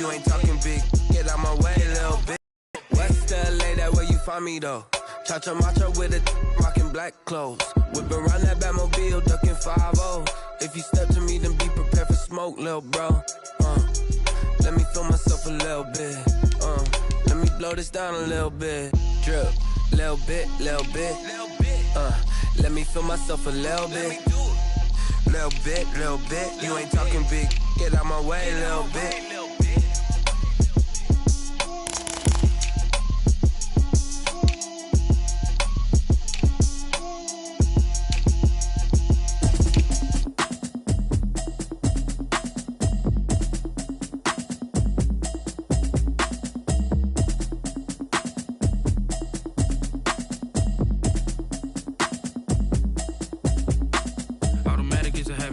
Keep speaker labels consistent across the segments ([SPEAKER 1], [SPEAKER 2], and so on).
[SPEAKER 1] You ain't talking big, get out my way, little bit. West LA, that where you find me though. Cha-cha matcha with a rockin' black clothes. Whippin' around that Batmobile, duckin' 5-0. If you step to me, then be prepared for smoke, lil' bro. Let me feel myself a little bit. Let me blow this down a little bit. Drip, little bit, little bit. Let me feel myself a little bit. Little bit. You ain't talking big, get out my way, little bit.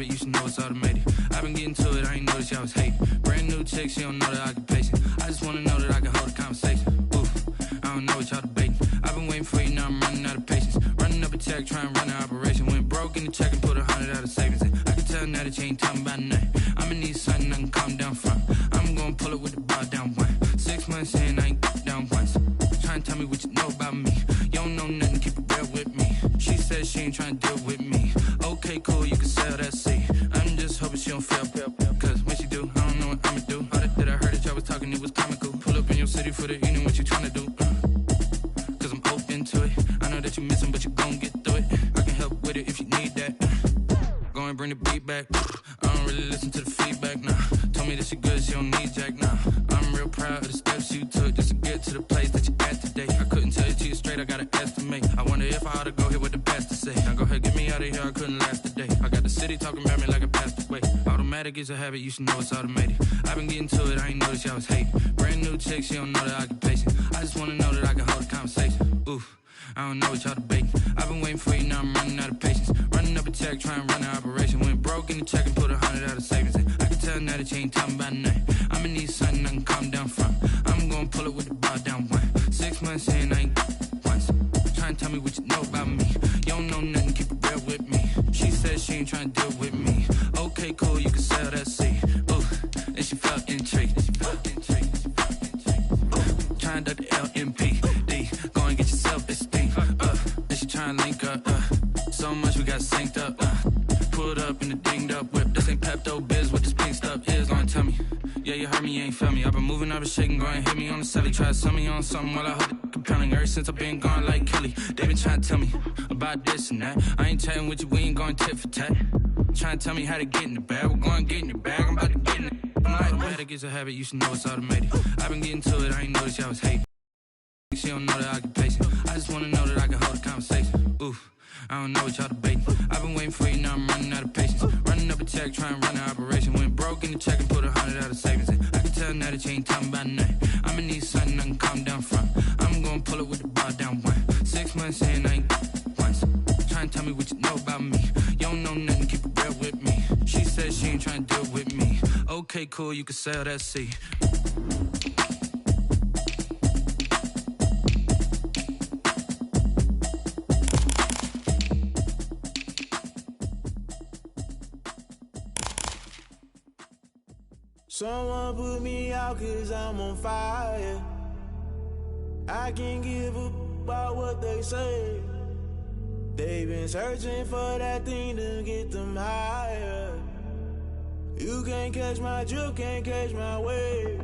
[SPEAKER 2] You should know it's automated. I've been getting to it, I ain't noticed y'all was hating. Brand new chick, she don't know that I can pace it. I just wanna know that I can hold a conversation. Oof, I don't know what y'all debating. I've been waiting for you, now I'm running out of patience. Running up a check, trying to run an operation. Went broke in the check and put 100 out of savings in. I can tell now that you ain't talking about nothing. I'ma need something I can calm down from. I'm gonna pull it with the bar down one. 6 months in, I ain't down once. Trying to tell me what you know about me. You don't know nothing, keep it real with me. She said she ain't trying to deal with me. Okay, cool, you can sell that seat. I'm just hoping she don't fail, cause when she do, I don't know what I'ma do. All that I heard that y'all was talking, it was comical. Pull up in your city for the evening, what you tryna do? Cause I'm open to it. I know that you missing, but you gon' get through it. I can help with it if you need that. Go and bring the beat back. I don't really listen to the feedback, nah. Told me that she good, she don't need jack, nah. I'm real proud of the steps you took just to get to the place that you at today. I couldn't tell you to you straight, I gotta estimate. I wonder if I ought to go here with the best to say. Now go ahead, get me out of here, I couldn't last a day. I got the city talking about me like I passed away. Automatic is a habit, you should know it's automated. I've been getting to it, I ain't noticed y'all was hating. Brand new chick, she don't know that I can pace it. I just wanna know that I can hold a conversation. Oof, I don't know what y'all debating. I've been waiting for you, now I'm running out of patience. Running up a check, trying to run an operation. Went broke in the check and put 100 out of savings in. I can tell now that you ain't talking about nothing. I'ma need something I can calm down from. I'm gonna pull it with the bar down one. 6 months in, I ain't once. Trying to tell me what you know about me. You don't know nothing, keep it real with me. She said she ain't trying to deal with me. Okay, cool, you can sell that seat. Ooh, and she felt intrigued. Trying to duck the LMP. Go and get yourself esteem. And she trying to link up. So much we got synced up. Pulled up in the dinged up whip. This ain't Pepto Biz, what this pink stuff is. Gonna tell me. Yeah, you heard me, you ain't felt me. I've been moving, I've been shaking, go and hit me on the celly. Try to sell me on something while I hold it compelling. Ever since I've been gone like Kelly, they been trying to tell me about this and that. I ain't chatting with you, we ain't going tit for tat. Trying to tell me how to get in the bag, we're going to get in the bag, I'm about to get in it. Automatic is a habit, you should know it's automated. I've been getting to it, I ain't noticed y'all was hating. She don't know that I can pace it. I just wanna know that I can hold a conversation. Oof, I don't know what y'all debating. I've been waiting for you, now I'm running out of patience. Running up a check, trying to run an operation. Went broke in the check and put 100 out of savings in. I can tell now that you ain't talking about nothing. I'ma need something I can calm down from. I'm gonna pull it with the bar down one. 6 months in, I ain't once. Trying to tell me what you know about me. You don't know nothing, keep it real with me. She said she ain't trying to deal with me. Okay, cool, you can sell that seat.
[SPEAKER 3] Someone put me out cause I'm on fire. I can't give a about what they say. They've been searching for that thing to get them higher. You can't catch my drift, can't catch my wave.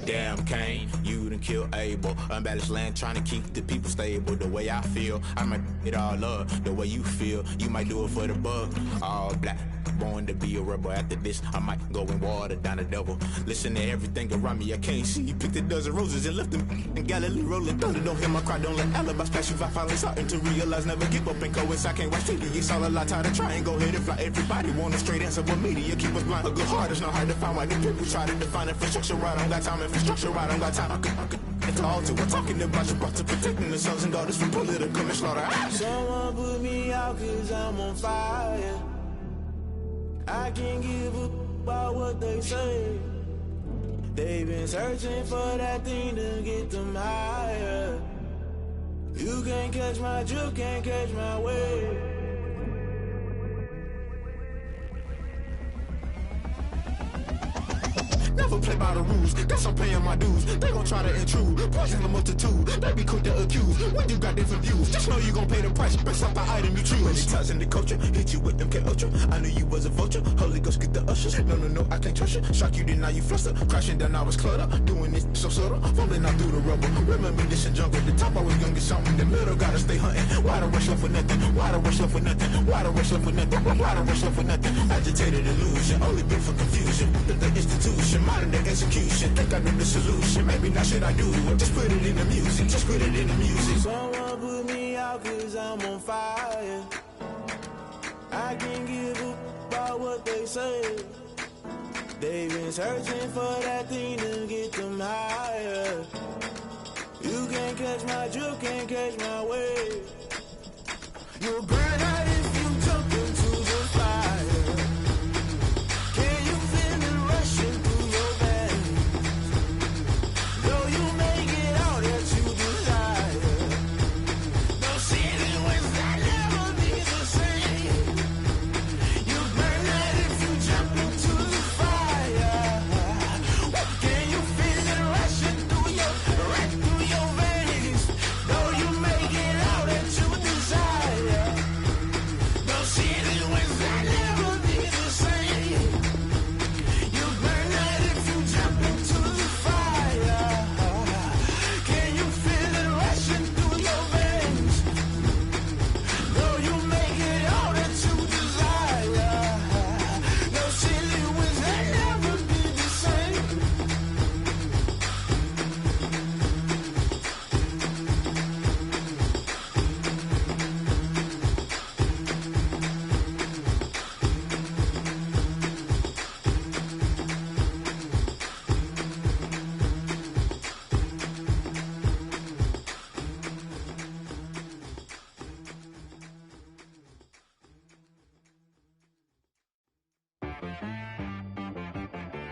[SPEAKER 4] Damn Kane, you done killed Abel. Unbalanced land, trying to keep the people stable. The way I feel, I might it all up. The way you feel, you might do it for the buck. All black, born to be a rebel. After this, I might go and water down the devil. Listen to everything around me, I can't see. Picked a dozen roses and left them in Galilee rolling thunder. Don't hear my cry, don't let alibis pass you. I finally starting to realize, never give up and coincide. Can't watch TV, it's all a lot. Time to try and go ahead and fly. Everybody want a straight answer, but media keep us blind. A good heart is not hard to find. Why the people try to define infrastructure right? I don't got time, infrastructure right, I don't got time. I could it's all to. We're talking about you brought to protecting the sons and daughters from political and slaughter.
[SPEAKER 3] Someone put me out cause I'm on fire. I can't give a about what they say. They've been searching for that thing to get them higher. You can't catch my drift, can't catch my wave.
[SPEAKER 4] Never never play by the rules. Guess I'm paying my dues. They gon' try to intrude, poison the multitude. They be quick to accuse when you got different views. Just know you gon' pay the price based off the item you choose. Many times in the culture, hit you with them K-Ultra. I knew you was a vulture. Holy Ghost get the ushers. No, I can't trust you. Shock you, then now you fluster. Crashing down, I was cluttered. Doing this so subtle, falling out through the rubble. Remember this in jungle. The top I was young and something. The middle gotta stay hunting. Why the rush up for nothing? Why the rush up for nothing? Why the rush up for nothing? Why the rush up for nothing? Agitated illusion, only built for confusion. The institution, modern day execution. Think I knew the solution. Maybe now should I do it? Just put it in the music. Just put it in the music.
[SPEAKER 3] Someone put me out 'cause I'm on fire. I can't give up about what they say. They've been searching for that thing to get them higher. You can't catch my drift, can't catch my wave. You'll burn out if you jump into the fire. Can you feel it rushing through your veins? Though you may get all that you desire. No city was that never be the same. You burn out if you jump into the fire. Can you feel it rushing through your veins? Though you may get all that you desire. No city was that never be the same. You burn out if you jump into the fire. Can you feel it rushing through your veins? Though you may get all that you desire. No city was that never be the same.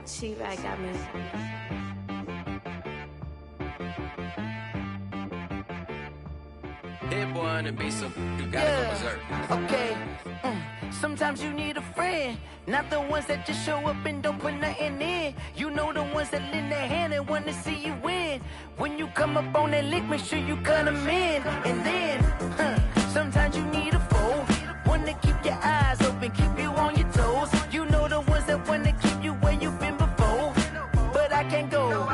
[SPEAKER 5] She-Rag got me.
[SPEAKER 1] Hit boy on the beat, so you gotta go berserk.
[SPEAKER 6] Okay. Sometimes you need a friend, not the ones that just show up and don't put nothing in. You know the ones that lend their hand and want to see you win. When you come up on that lick, make sure you cut them in. And then, sometimes you need a foe, one to keep your eyes open, keep you on your toes. You know the ones that want to keep you where you've been before. But I can't go,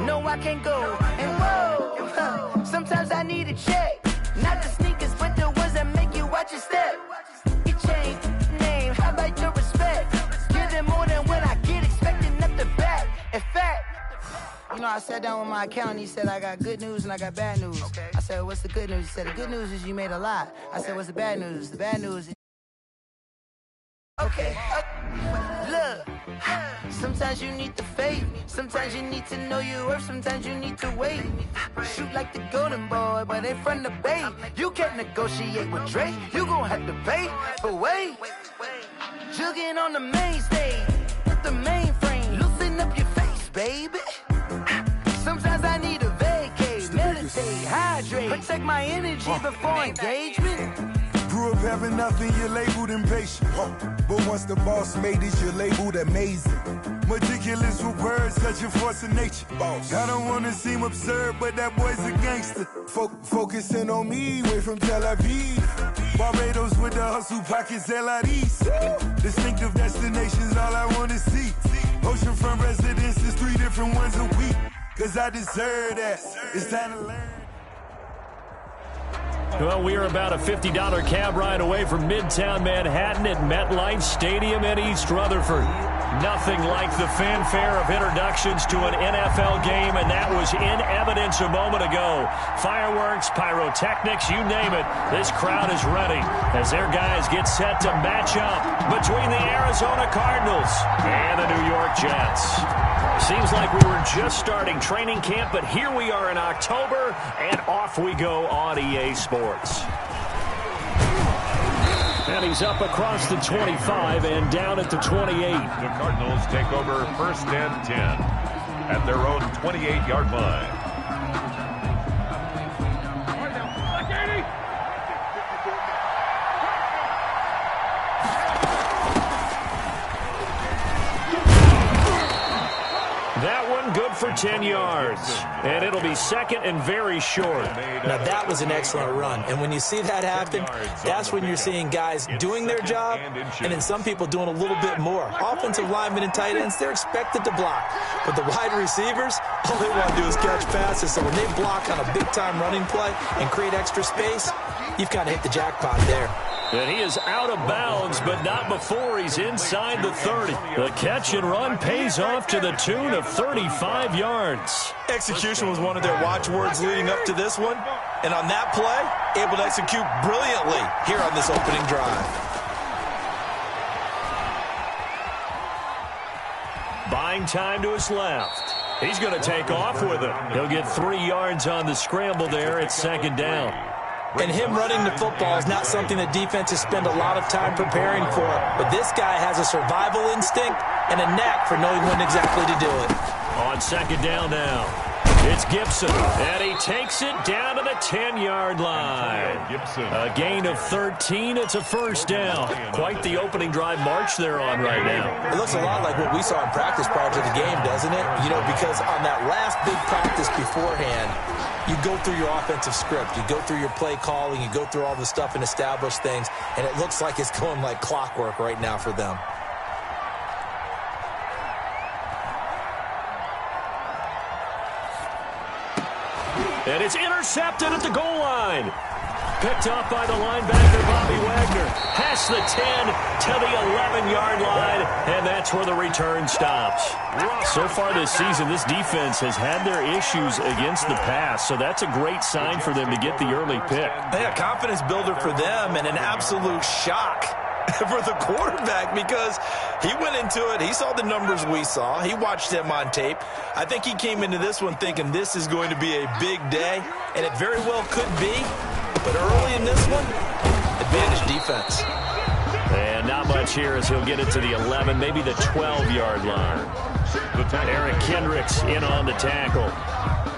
[SPEAKER 6] no I can't go. And whoa, sometimes I need a check. Not the sneakers, but the ones that make you watch your step. You change name, how about your respect? Give them more than what I get, expecting nothing back. In fact, you know, I sat down with my accountant, he said, I got good news and I got bad news. Okay. I said, what's the good news? He said, the good news is you made a lot. I said, what's the bad news? The bad news is... Okay, look, sometimes you need the faith, sometimes you need to know your worth, sometimes you need to wait. Shoot like the golden boy, but they from the bay. You can't negotiate with Drake, you gon' have to pay. But wait, jugging on the main stage, with the mainframe, loosen up your face, baby. Sometimes I need a vacate, meditate, hydrate, protect my energy before engagement.
[SPEAKER 7] Grew up having nothing, you're labeled impatient. But once the boss made it, you're labeled amazing. Meticulous with words, such a force of nature. I don't wanna seem absurd, but that boy's a gangster. Focusing on me, way from Tel Aviv. Barbados with the hustle pockets, LIDs. Distinctive destinations, all I wanna see. Oceanfront residences, 3 different ones a week. Cause I deserve that. It's time to learn.
[SPEAKER 8] Well, we are about a $50 cab ride away from Midtown Manhattan at MetLife Stadium in East Rutherford. Nothing like the fanfare of introductions to an NFL game, and that was in evidence a moment ago. Fireworks, pyrotechnics, you name it. This crowd is ready as their guys get set to match up between the Arizona Cardinals and the New York Jets. Seems like we were just starting training camp, but here we are in October, and off we go on EA Sports. And he's up across the 25 and down at the 28.
[SPEAKER 9] The Cardinals take over 1st and 10 at their own 28-yard line.
[SPEAKER 8] That one good for 10 yards. And it'll be second and very short.
[SPEAKER 10] Now, that was an excellent run. And when you see that happen, that's when you're seeing guys doing their job and then some people doing a little bit more. Offensive linemen and tight ends, they're expected to block. But the wide receivers, all they want to do is catch passes. So when they block on a big-time running play and create extra space, you've kind of hit the jackpot there.
[SPEAKER 8] And he is out of bounds, but not before he's inside the 30. The catch and run pays off to the tune of 35 yards.
[SPEAKER 10] Execution was one of their watchwords leading up to this one. And on that play, able to execute brilliantly here on this opening drive.
[SPEAKER 8] Buying time to his left. He's going to take off with it. He'll get 3 yards on the scramble there at second down.
[SPEAKER 10] And him running the football is not something that defenses spend a lot of time preparing for. But this guy has a survival instinct and a knack for knowing when exactly to do it.
[SPEAKER 8] On second down now, it's Gibson. And he takes it down to the 10-yard line. A gain of 13. It's a first down. Quite the opening drive march they're on right now.
[SPEAKER 10] It looks a lot like what we saw in practice prior to the game, doesn't it? You know, because on that last big practice beforehand, you go through your offensive script. You go through your play calling. You go through all the stuff and establish things. And it looks like it's going like clockwork right now for them.
[SPEAKER 8] And it's intercepted at the goal line. Picked off by the linebacker, Bobby Wagner. Past the 10 to the 11-yard line, and that's where the return stops. So far this season, this defense has had their issues against the pass, so that's a great sign for them to get the early pick.
[SPEAKER 10] Yeah, confidence builder for them and an absolute shock for the quarterback because he went into it. He saw the numbers we saw. He watched them on tape. I think he came into this one thinking this is going to be a big day, and it very well could be. But early in this one, advantage defense.
[SPEAKER 8] And not much here as he'll get it to the 11, maybe the 12-yard line. Eric Kendricks in on the tackle.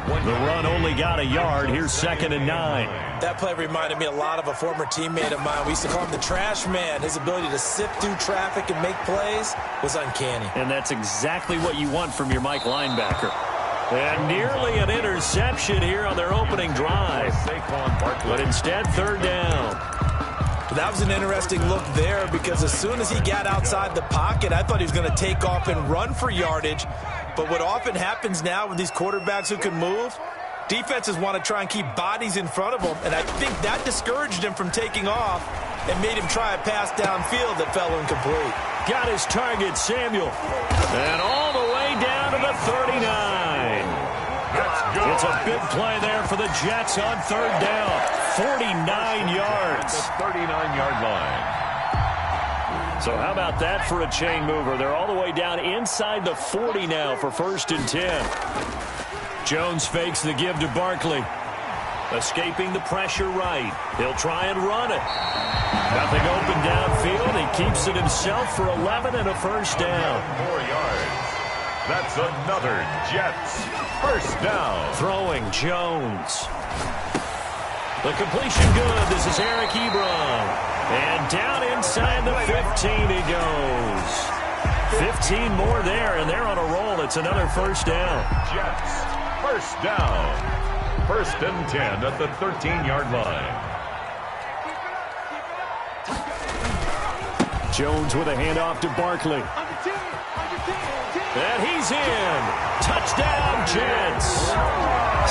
[SPEAKER 8] The run only got a yard. Here's second and 9.
[SPEAKER 10] That play reminded me a lot of a former teammate of mine. We used to call him the trash man. His ability to sift through traffic and make plays was uncanny.
[SPEAKER 8] And that's exactly what you want from your Mike linebacker. And nearly an interception here on their opening drive. But instead, third down.
[SPEAKER 10] That was an interesting look there because as soon as he got outside the pocket, I thought he was going to take off and run for yardage. But what often happens now with these quarterbacks who can move, defenses want to try and keep bodies in front of them. And I think that discouraged him from taking off and made him try a pass downfield that fell incomplete.
[SPEAKER 8] Got his target, Samuel. And all the way down to the 39. It's a big play there for the Jets on third down. 49 yards.
[SPEAKER 9] The 39-yard line.
[SPEAKER 8] So how about that for a chain mover? They're all the way down inside the 40 now for first and 10. Jones fakes the give to Barkley. Escaping the pressure right. He'll try and run it. Nothing open downfield. He keeps it himself for 11 and a first down.
[SPEAKER 9] 4 yards. That's another Jets first down.
[SPEAKER 8] Throwing Jones. The completion good. This is Eric Ebron. And down inside the 15 he goes. 15 more there, and they're on a roll. It's another first down.
[SPEAKER 9] Jets first down. First and 10 at the 13-yard line.
[SPEAKER 8] Jones with a handoff to Barkley. And he's in. Touchdown, Jets.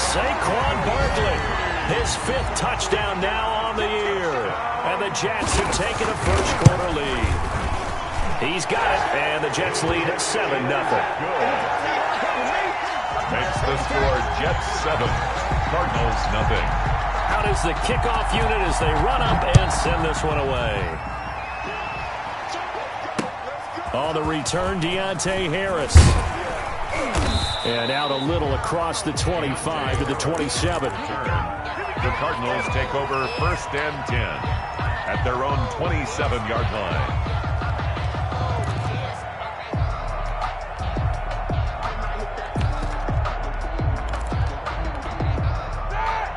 [SPEAKER 8] Saquon Barkley, his 5th touchdown now on the year. And the Jets have taken a first-quarter lead. He's got it, and the Jets lead at 7-0.
[SPEAKER 9] Makes the score Jets 7, Cardinals nothing.
[SPEAKER 8] Out is the kickoff unit as they run up and send this one away. On the return, Deontay Harris. And out a little across the 25 to the 27.
[SPEAKER 9] The Cardinals take over first and 10 at their own 27-yard line.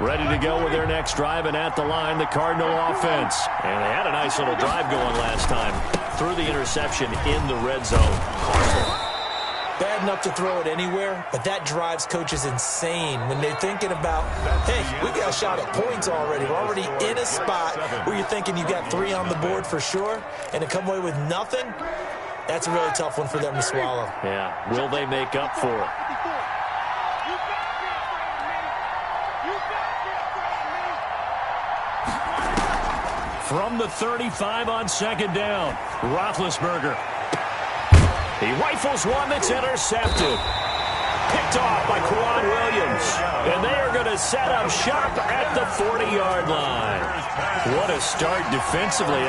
[SPEAKER 8] Ready to go with their next drive, and at the line, the Cardinal offense. And they had a nice little drive going last time. Threw the interception in the red zone.
[SPEAKER 10] bad enough to throw it anywhere, but that drives coaches insane when they're thinking about, hey, we got a shot at points already. We're already in a spot where you're thinking you got 3 on the board for sure, and to come away with nothing, that's a really tough one for them to swallow.
[SPEAKER 8] Yeah, will they make up for it? From the 35 on second down, Roethlisberger. He rifles one that's intercepted. Picked off by Quan Williams. And they are going to set up shop at the 40-yard line. What a start defensively.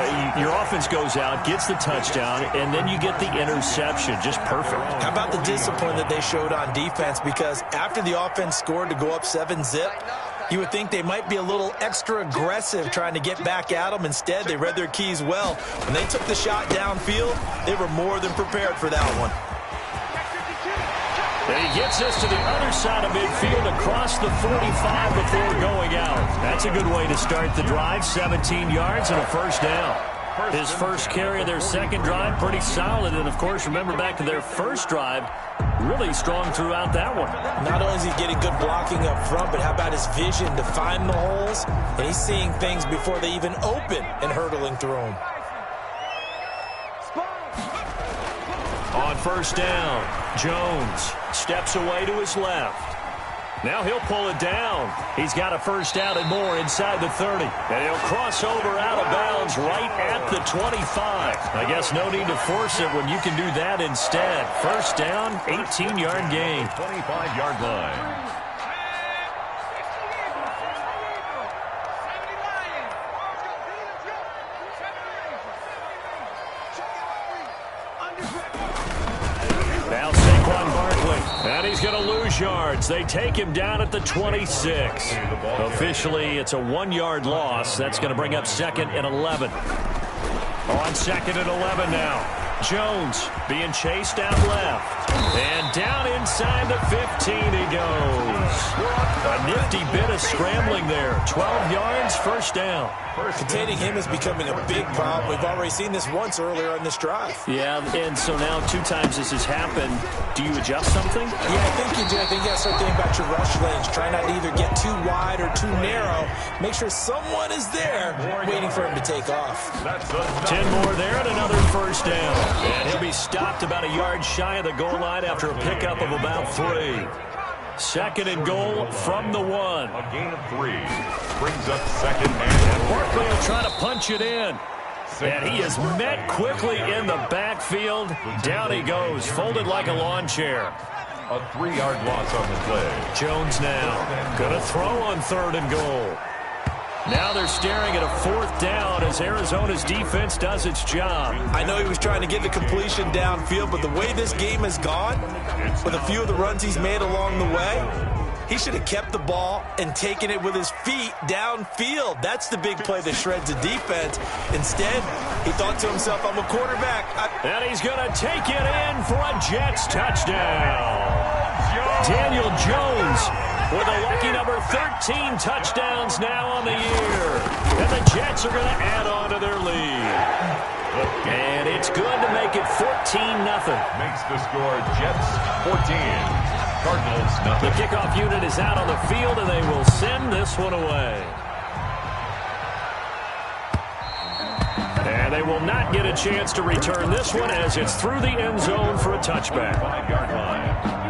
[SPEAKER 8] Your offense goes out, gets the touchdown, and then you get the interception. Just perfect.
[SPEAKER 10] How about the discipline that they showed on defense? Because after the offense scored to go up 7-zip, you would think they might be a little extra aggressive trying to get back at them. Instead, they read their keys well. When they took the shot downfield, they were more than prepared for that one.
[SPEAKER 8] And he gets us to the other side of midfield across the 45 before going out. That's a good way to start the drive. 17 yards and a first down. His first carry of their second drive, pretty solid. And, of course, remember back to their first drive, really strong throughout that one.
[SPEAKER 10] Not only is he getting good blocking up front, but how about his vision to find the holes? And he's seeing things before they even open and hurdling through them.
[SPEAKER 8] On first down, Jones steps away to his left. Now he'll pull it down. He's got a first down and more inside the 30. And he'll cross over out of bounds right at the 25. I guess no need to force it when you can do that instead. First down, 18-yard gain.
[SPEAKER 9] 25-yard line.
[SPEAKER 8] Now Saquon Barkley, and he's going to lose yards. They take him down at the 26. Officially, it's a 1-yard loss. That's going to bring up 2nd and 11. On 2nd and 11 now. Jones being chased out left. And down inside the 15 he goes. A nifty bit of scrambling there. 12 yards, first down.
[SPEAKER 10] Containing him is becoming a big problem. We've already seen this once earlier on this drive.
[SPEAKER 8] Yeah, and so now 2 times this has happened. Do you adjust something?
[SPEAKER 10] Yeah, I think you do. I think you got to start thinking about your rush lanes. Try not to either get too wide or too narrow. Make sure someone is there waiting for him to take off.
[SPEAKER 8] 10 more there and another first down. And he'll be stopped about a yard shy of the goal line after a pickup of about 3. 2nd and goal from the 1.
[SPEAKER 9] A gain of 3 brings up 2nd and
[SPEAKER 8] Barkley will try to punch it in. And he is met quickly in the backfield. Down he goes, folded like a lawn chair.
[SPEAKER 9] a 3-yard loss on the play.
[SPEAKER 8] Jones now going to throw on 3rd and goal. Now they're staring at a 4th down as Arizona's defense does its job.
[SPEAKER 10] I know he was trying to get the completion downfield, but the way this game has gone, with a few of the runs he's made along the way, he should have kept the ball and taken it with his feet downfield. That's the big play that shreds the defense. Instead, he thought to himself, I'm a quarterback.
[SPEAKER 8] And he's going to take it in for a Jets touchdown. Daniel Jones with a lucky number 13 touchdowns now on the year. And the Jets are going to add on to their lead. And it's good to make it 14-0.
[SPEAKER 9] Makes the score Jets 14. Cardinals nothing.
[SPEAKER 8] The kickoff unit is out on the field, and they will send this one away. And they will not get a chance to return this one as it's through the end zone for a touchback.
[SPEAKER 9] 5-yard line.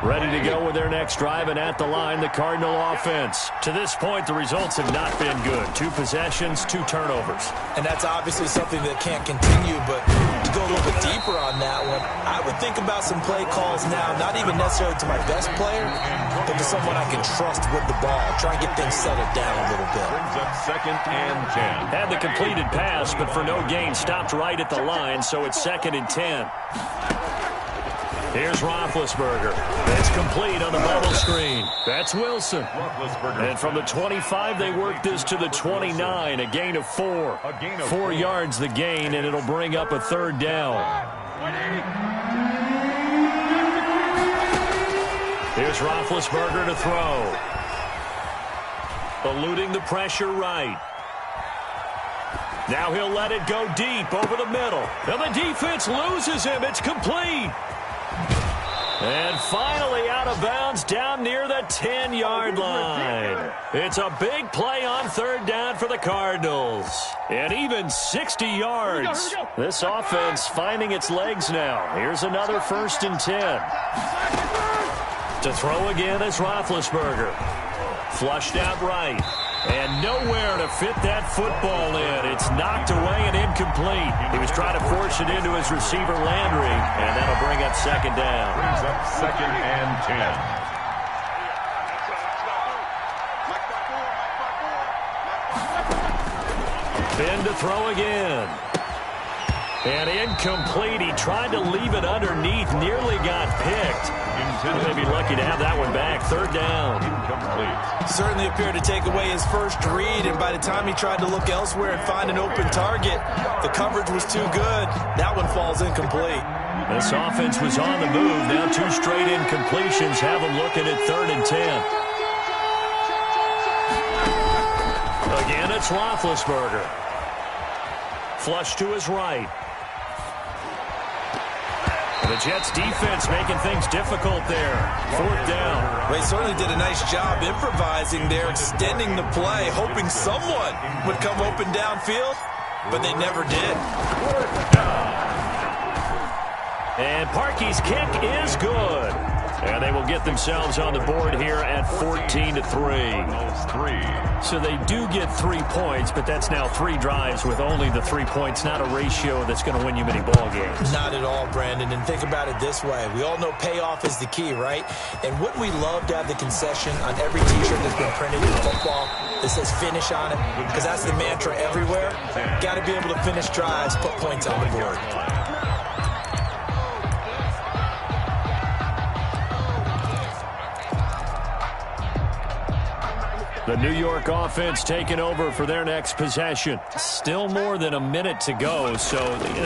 [SPEAKER 8] Ready to go with their next drive, and at the line, the Cardinal offense. To this point, the results have not been good. 2 possessions, 2 turnovers.
[SPEAKER 10] And that's obviously something that can't continue, but to go a little bit deeper on that one, I would think about some play calls now, not even necessarily to my best player, but to someone I can trust with the ball. Try and get things settled down a little bit.
[SPEAKER 9] Brings up 2nd and 10.
[SPEAKER 8] Had the completed pass, but for no gain, stopped right at the line, so it's 2nd and 10. Here's Roethlisberger. It's complete on the bubble screen. That's Wilson. And from the 25, they work this to the 29, a gain of 4. 4 yards the gain, and it'll bring up a 3rd down. Here's Roethlisberger to throw. Eluding the pressure right. Now he'll let it go deep over the middle. And the defense loses him. It's complete. And finally out of bounds down near the 10-yard line. It's a big play on third down for the Cardinals. And even 60 yards. This offense finding its legs now. Here's another 1st and 10. To throw again is Roethlisberger. Flushed out right. And nowhere to fit that football in. It's knocked away and incomplete. He was trying to force it into his receiver, Landry, and that'll bring up 2nd down.
[SPEAKER 9] Brings up 2nd and 10.
[SPEAKER 8] Ben to throw again. And incomplete. He tried to leave it underneath. Nearly got picked. Maybe lucky to have that one back. 3rd down.
[SPEAKER 9] Incomplete.
[SPEAKER 10] Certainly appeared to take away his first read, and by the time he tried to look elsewhere and find an open target, the coverage was too good. That one falls incomplete.
[SPEAKER 8] This offense was on the move. Now 2 straight incompletions have them looking at 3rd and 10. Again, it's Roethlisberger. Flush to his right. The Jets defense making things difficult there. 4th down.
[SPEAKER 10] They certainly did a nice job improvising there, extending the play, hoping someone would come open downfield, but they never did.
[SPEAKER 8] And Parkey's kick is good. And they will get themselves on the board here at 14-3. So they do get 3 points, but that's now 3 drives with only the 3 points, not a ratio that's going to win you many ball games.
[SPEAKER 10] Not at all, Brandon. And think about it this way. We all know payoff is the key, right? And wouldn't we love to have the concession on every T-shirt that's been printed in football that says finish on it? Because that's the mantra everywhere. Got to be able to finish drives, put points on the board.
[SPEAKER 8] The New York offense taking over for their next possession. Still more than a minute to go, so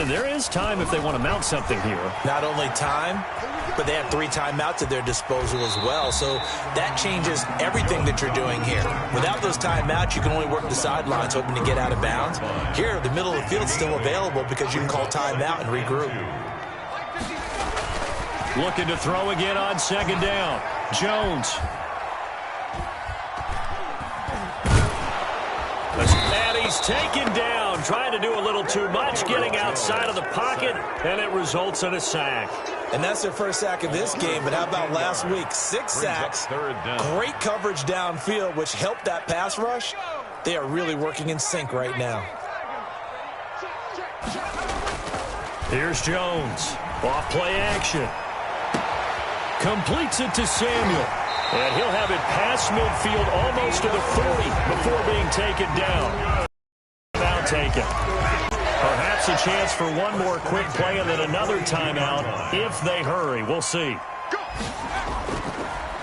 [SPEAKER 8] there is time if they want to mount something here.
[SPEAKER 10] Not only time, but they have 3 timeouts at their disposal as well, so that changes everything that you're doing here. Without those timeouts, you can only work the sidelines, hoping to get out of bounds. Here, the middle of the field's still available because you can call timeout and regroup.
[SPEAKER 8] Looking to throw again on 2nd down. Jones. And he's taken down, trying to do a little too much, getting outside of the pocket, and it results in a sack.
[SPEAKER 10] And that's their first sack of this game, but how about last week? 6 sacks, great coverage downfield, which helped that pass rush. They are really working in sync right now.
[SPEAKER 8] Here's Jones. Off play action. Completes it to Samuel. And he'll have it past midfield almost to the 40 before being taken down. Now taken. Perhaps a chance for one more quick play and then another timeout if they hurry. We'll see.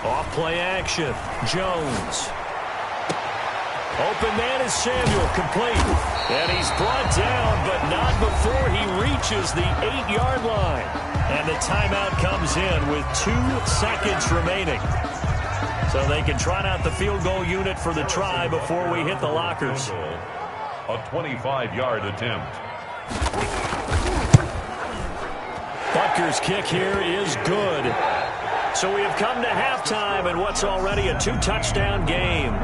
[SPEAKER 8] Off play action. Jones. Open man is Samuel, complete. And he's brought down, but not before he reaches the 8-yard line. And the timeout comes in with 2 seconds remaining. So they can trot out the field goal unit for the try before we hit the lockers.
[SPEAKER 9] A 25-yard attempt.
[SPEAKER 8] Butker's kick here is good. So we have come to halftime in what's already a 2-touchdown game.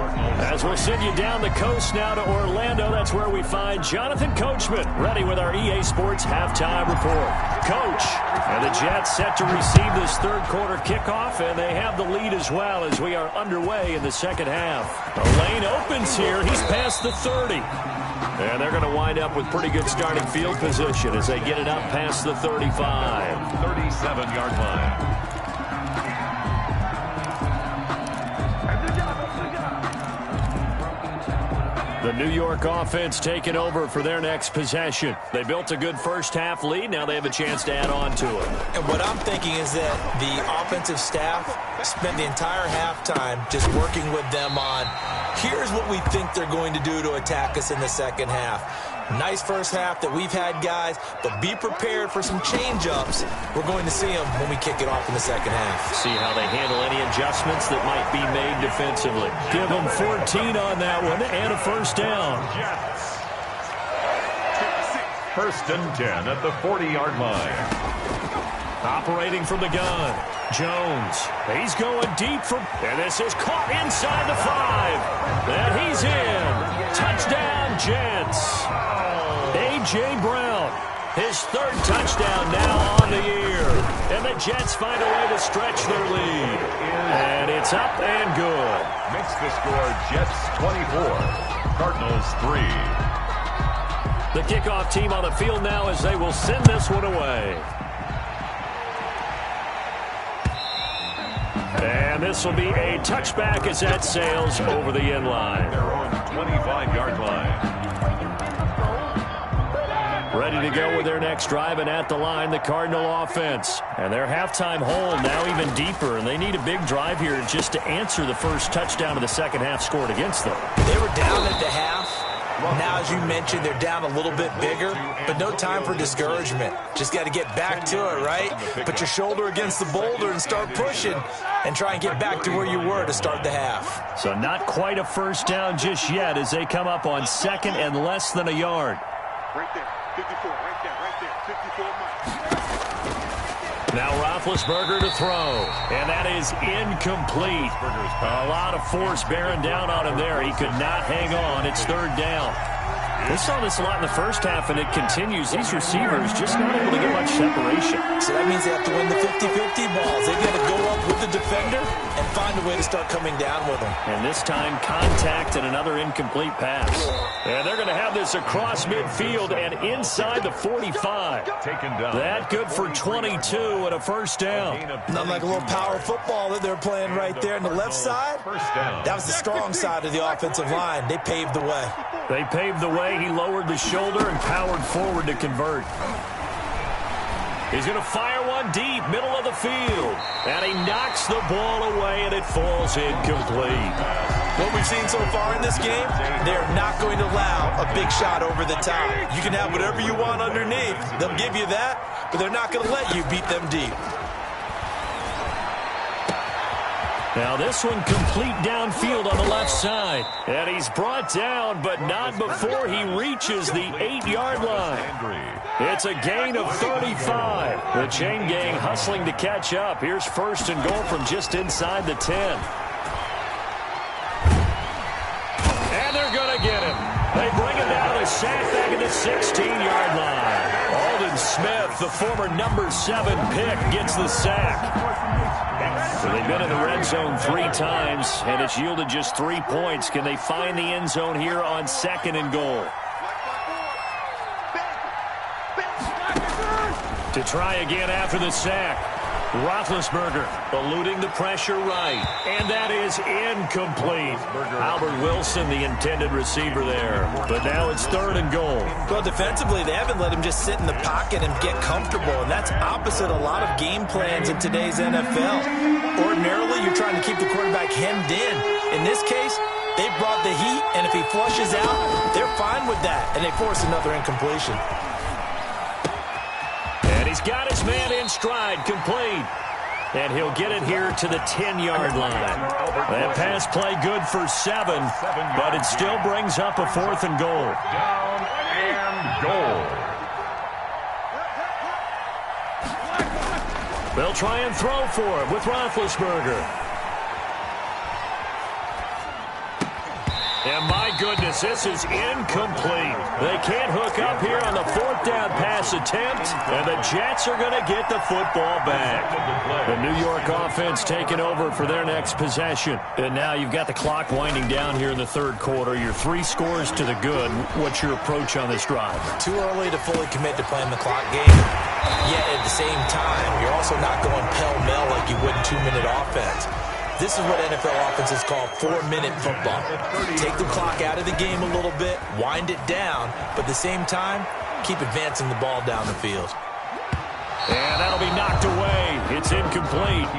[SPEAKER 8] As we'll send you down the coast now to Orlando, that's where we find Jonathan Coachman ready with our EA Sports halftime report. Coach, and the Jets set to receive this 3rd quarter kickoff, and they have the lead as well as we are underway in the 2nd half. The lane opens here. He's past the 30. And they're going to wind up with pretty good starting field position as they get it up past the 35.
[SPEAKER 9] 37-yard line.
[SPEAKER 8] The New York offense taking over for their next possession. They built a good first half lead. Now they have a chance to add on to it.
[SPEAKER 10] And what I'm thinking is that the offensive staff spent the entire halftime just working with them on, here's what we think they're going to do to attack us in the 2nd half. Nice first half that we've had, guys, but be prepared for some change-ups. We're going to see them when we kick it off in the 2nd half.
[SPEAKER 8] See how they handle any adjustments that might be made defensively. Give them 14 on that one and a first down.
[SPEAKER 9] 1st and 10 at the 40-yard line.
[SPEAKER 8] Operating from the gun, Jones. He's going deep and this is caught inside the 5. And he's in. Touchdown, Jets. A.J. Brown, his 3rd touchdown now on the year. And the Jets find a way to stretch their lead. And it's up and good.
[SPEAKER 9] Makes the score Jets 24, Cardinals 3.
[SPEAKER 8] The kickoff team on the field now as they will send this one away. And this will be a touchback as that sails over the end line.
[SPEAKER 9] Their own 25-yard line.
[SPEAKER 8] Ready to go with their next drive, and at the line, the Cardinal offense. And their halftime hole now even deeper, and they need a big drive here just to answer the first touchdown of the second half scored against them.
[SPEAKER 10] They were down at the half. Now, as you mentioned, they're down a little bit bigger, but no time for discouragement. Just got to get back to it, right? Put your shoulder against the boulder and start pushing and try and get back to where you were to start the half.
[SPEAKER 8] So not quite a first down just yet as they come up on 2nd and less than a yard.
[SPEAKER 11] Right there, 54, right there, 54 miles.
[SPEAKER 8] Now Roethlisberger to throw, and that is incomplete. A lot of force bearing down on him there. He could not hang on. It's 3rd down. We saw this a lot in the first half, and it continues. These receivers just not able to get much separation.
[SPEAKER 10] So that means they have to win the 50-50 balls. They've got to go up with the defender and find a way to start coming down with them.
[SPEAKER 8] And this time, contact and another incomplete pass. And they're going to have this across midfield and inside the 45.
[SPEAKER 9] Taken down.
[SPEAKER 8] That good for 22 and a first down.
[SPEAKER 10] Not like a little power football that they're playing right there on the left side.
[SPEAKER 9] First down.
[SPEAKER 10] That was the strong side of the offensive line. They paved the way.
[SPEAKER 8] They paved the way. He lowered the shoulder and powered forward to convert. He's going to fire one deep, middle of the field. And he knocks the ball away, and it falls incomplete.
[SPEAKER 10] What we've seen so far in this game, they're not going to allow a big shot over the top. You can have whatever you want underneath. They'll give you that, but they're not going to let you beat them deep.
[SPEAKER 8] Now this one complete downfield on the left side. And he's brought down, but not before he reaches the 8-yard line. It's a gain of 35. The chain gang hustling to catch up. Here's 1st and goal from just inside the 10. And they're going to get him. They bring him down to sack back at the 16-yard line. Aldon Smith, the former number 7 pick, gets the sack. So they've been in the red zone 3 times, and it's yielded just 3 points. Can they find the end zone here on 2nd and goal? To try again after the sack. Roethlisberger eluding the pressure right. And that is incomplete. Albert Wilson, the intended receiver there. But now it's 3rd and goal.
[SPEAKER 10] Well, defensively, they haven't let him just sit in the pocket and get comfortable. And that's opposite a lot of game plans in today's NFL. Ordinarily, you're trying to keep the quarterback hemmed in. In this case, they brought the heat, and if he flushes out, they're fine with that. And they force another incompletion.
[SPEAKER 8] And he's got his man in stride, complete. And he'll get it here to the 10-yard line. That pass play good for 7, but it still brings up a 4th and goal.
[SPEAKER 9] Down and goal.
[SPEAKER 8] They'll try and throw for it with Roethlisberger. And my goodness, this is incomplete. They can't hook up here on the 4th down pass attempt, and the Jets are going to get the football back. The New York offense taking over for their next possession. And now you've got the clock winding down here in the 3rd quarter. Your 3 scores to the good. What's your approach on this drive?
[SPEAKER 10] Too early to fully commit to playing the clock game. Yet at the same time, you're also not going pell-mell like you would in 2-minute offense. This is what NFL offenses call 4-minute football. Take the clock out of the game a little bit, wind it down, but at the same time, keep advancing the ball down the field.
[SPEAKER 8] And that'll be knocked away. It's incomplete.